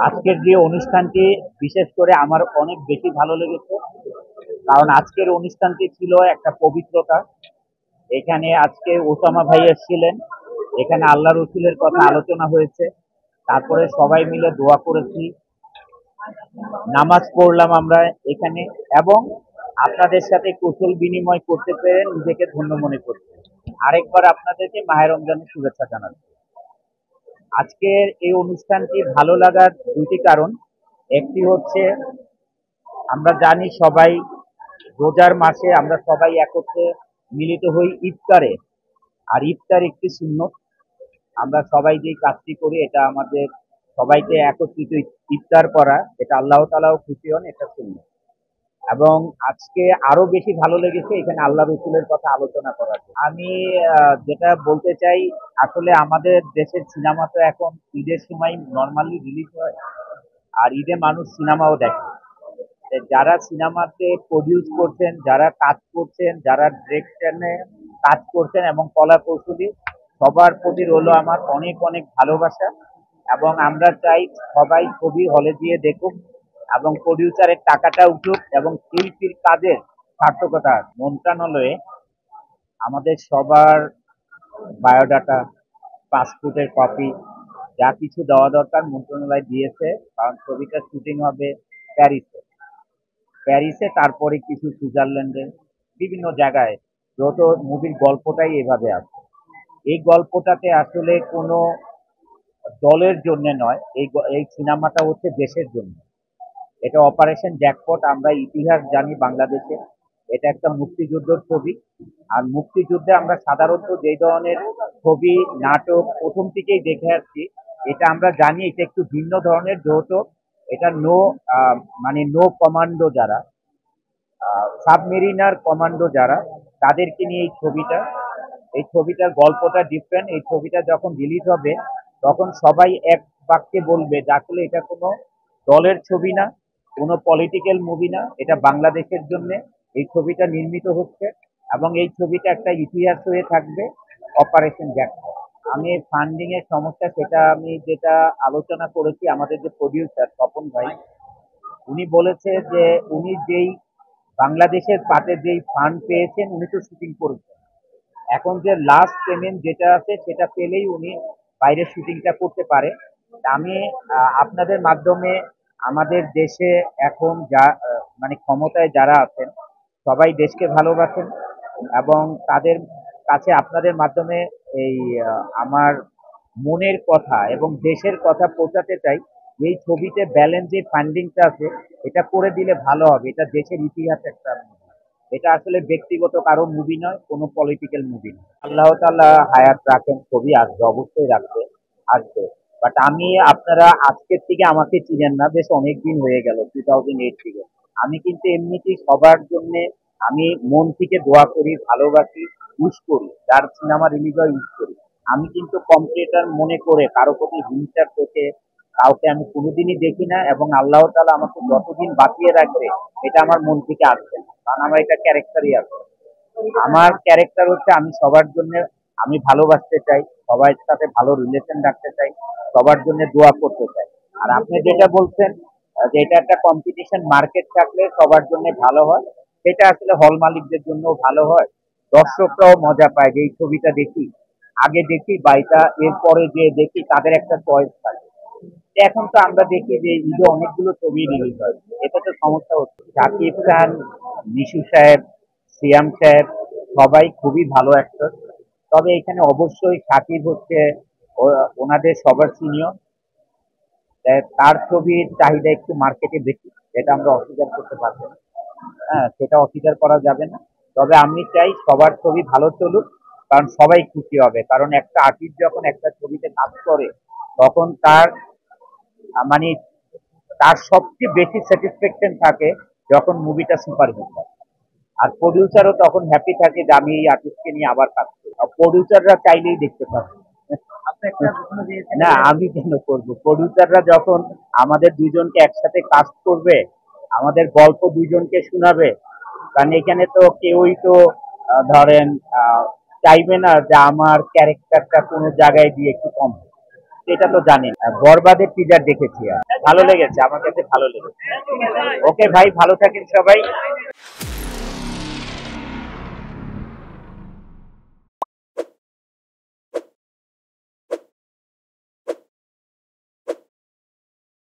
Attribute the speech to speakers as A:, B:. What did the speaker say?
A: আজকের যে অনুষ্ঠানটি বিশেষ করে আমার অনেক বেশি ভালো লেগেছে, কারণ আজকের অনুষ্ঠানটি ছিল একটা পবিত্রতা। এখানে আজকে ওসামা ভাই এসেছিলেন, এখানে আল্লাহ রসুলের কথা আলোচনা হয়েছে, তারপরে সবাই মিলে দোয়া করেছি, নামাজ পড়লাম আমরা এখানে, এবং আপনাদের সাথে কুশল বিনিময় করতে পেরে নিজেকে ধন্য মনে করছি। আরেকবার আপনাদেরকে মাহে রমজানের শুভেচ্ছা জানাচ্ছি। আজকের এই অনুষ্ঠানটি ভালো লাগার দুইটি কারণ। একটি হচ্ছে, আমরা জানি সবাই রোজার মাসে আমরা সবাই একত্রে মিলিত হই ইফতারে। আর ইফতার একটি সুন্নত। আমরা সবাই যে কাজটি করি এটা আমাদের সবাইকে একত্রিত ইফতার করা, এটা আল্লাহ তাআলাও খুশি হন, এটা সুন্নত। এবং আজকে আরো বেশি ভালো লেগেছে এখানে আল্লাহ রসুলের কথা আলোচনা করার জন্য। আমি যেটা বলতে চাই, আসলে আমাদের দেশের সিনেমা তো এখন ঈদের সময় নর্মালি রিলিজ হয়, আর ঈদে মানুষ সিনেমাও দেখে। যারা সিনেমাতে প্রডিউস করছেন, যারা কাজ করছেন, যারা ডিরেকশনে কাজ করছেন এবং কলা কৌশলী, সবার প্রতি রইল আমার অনেক অনেক ভালোবাসা। এবং আমরা চাই সবাই ছবি হলে গিয়ে দেখুক এবং প্রডিউসারের টাকাটা উঠুক এবং শিল্পীর কাজের সার্থকতা। মন্ত্রণালয়ে আমাদের সবার বায়োডাটা, পাসপোর্টের কপি, যা কিছু দেওয়া দরকার মন্ত্রণালয় দিয়েছে, কারণ ছবিটার শুটিং হবে প্যারিসে। তারপরে কিছু সুইজারল্যান্ডে, বিভিন্ন জায়গায়, যত মুভির গল্পটাই এভাবে আছে। এই গল্পটাতে আসলে কোনো দলের জন্য নয়, এই সিনেমাটা হচ্ছে দেশের জন্য। এটা অপারেশন জ্যাকপট, আমরা ইতিহাস জানি বাংলাদেশে। এটা একটা মুক্তিযুদ্ধের ছবি। আর মুক্তিযুদ্ধে আমরা সাধারণত যে ধরনের ছবি নাটক প্রথম থেকেই দেখে আসছি, এটা আমরা জানি এটা একটু ভিন্ন ধরনের, যেহেতু এটা মানে নো কমান্ডো যারা, সাবমেরিনার কমান্ডো যারা, তাদেরকে নিয়ে এই ছবিটার গল্পটা ডিফারেন্ট। এই ছবিটা যখন রিলিজ হবে তখন সবাই এক বাক্যে বলবে যে আসলে এটা কোনো দলের ছবি না, কোনো পলিটিক্যাল মুভি না, এটা বাংলাদেশের জন্য এই ছবিটা নির্মিত হচ্ছে। এবং এই ছবিটা একটা ইতিহাস হয়ে থাকবে, অপারেশন জ্যাকপট। আমি ফান্ডিং এর সমস্যা, সেটা আমি যেটা আলোচনা করেছি, আমাদের যে প্রডিউসার স্বপন ভাই, উনি বলেছে যে উনি যেই বাংলাদেশের পার্টে যেই ফান্ড পেয়েছেন উনি তো শুটিং করেছেন, এখন যে লাস্ট পেমেন্ট যেটা আছে সেটা পেলেই উনি বাইরের শুটিংটা করতে পারে। আমি আপনাদের মাধ্যমে আমাদের দেশে এখন যা মানে ক্ষমতায় যারা আছেন, সবাই দেশকে ভালোবাসেন, এবং তাদের কাছে আপনাদের মাধ্যমে এই আমার মনের কথা এবং দেশের কথা পৌঁছাতে চাই। এই ছবিতে ব্যালেন্স যে ফান্ডিংটা আছে এটা করে দিলে ভালো হবে। এটা দেশের ইতিহাস একটা movie। এটা আসলে ব্যক্তিগত কারো মুভি নয়, কোনো পলিটিক্যাল মুভি নয়। আল্লাহ তাআলা হায়াত রাখেন, ছবি আসবে, অবশ্যই আসবে। বাট আপনারা আজকের থেকে আমাকে চিনেন না, বেশ অনেকদিন হয়ে গেল, 2008 থেকে। আমি কিন্তু এমনিতেই সবার জন্য আমি মন থেকে দোয়া করি, ভালোবাসি, উইশ করি, যার সিনেমা রিলিজ হয় উইশ করি। আমি কিন্তু কম্পিউটার মনে করে কারো প্রতি হিংসার চোখে কাউকে আমি কোনোদিনই দেখি না, এবং আল্লাহ তাআলা আমাকে যতদিন বাঁচিয়ে রাখবে এটা আমার মন থেকে আসবে না, কারণ আমার এটা ক্যারেক্টারই আছে। আমার ক্যারেক্টার হচ্ছে আমি সবার জন্য আমি ভালোবাসতে চাই, সবার সাথে ভালো রিলেশন রাখতে চাই, সবার জন্য দোয়া করতে চাই। আর আপনি যেটা বলছেন যে এটা একটা কম্পিটিশন মার্কেট থাকলে সবার জন্য ভালো হয়, সেটা আসলে হল মালিকদের জন্য ভালো হয়, দর্শকরাও মজা পায় যে এই ছবিটা দেখি, আগে দেখি বা এটা এরপরে যে দেখি, তাদের একটা চয়েস থাকে। এখন তো আমরা দেখি যে ঈদে অনেকগুলো ছবি রিলিজ হয়, এটা তো সমস্যা হচ্ছে। শাকিব খান, মিশু সাহেব, সিয়াম সাহেব, সবাই খুবই ভালো অ্যাক্টর। তবে এখানে অবশ্যই শাকিব হচ্ছে ওনাদের সবার সিনিয়র। তার ছবির চাহিদা একটু মার্কেটে বেশি, যেটা আমরা অস্বীকার করতে পারবো না। হ্যাঁ, সেটা অস্বীকার করা যাবে না। তবে আমি চাই সবার ছবি ভালো চলুক, কারণ সবাই খুশি হবে। কারণ একটা আর্টিস্ট যখন একটা ছবিতে কাজ করে তখন তার মানে তার সবচেয়ে বেশি স্যাটিসফ্যাকশন থাকে যখন মুভিটা সুপারহিট হয়। আর প্রডিউসারও তখন হ্যাপি থাকে যে আমি এই আর্টিস্টকে নিয়ে আবার কাজ করি। আর প্রডিউসাররা চাইলেই দেখতে পাবে। না, আমি কেন করব? প্রডিউসাররা যখন আমাদের দুইজনকে একসাথে কাস্ট করবে, আমাদের গল্প দুইজনকে শোনাবে, কারণ এখানে তো কেউই তো ধরেন চাইবে না যে আমার ক্যারেক্টারটা কোনো জায়গায় দিয়ে একটু কম হোক। এটা তো জানেন। বরবাদের টিজার দেখেছি, ভালো লেগেছে, আমার কাছে ভালো লেগেছে। ওকে ভাই, ভালো থাকেন সবাই।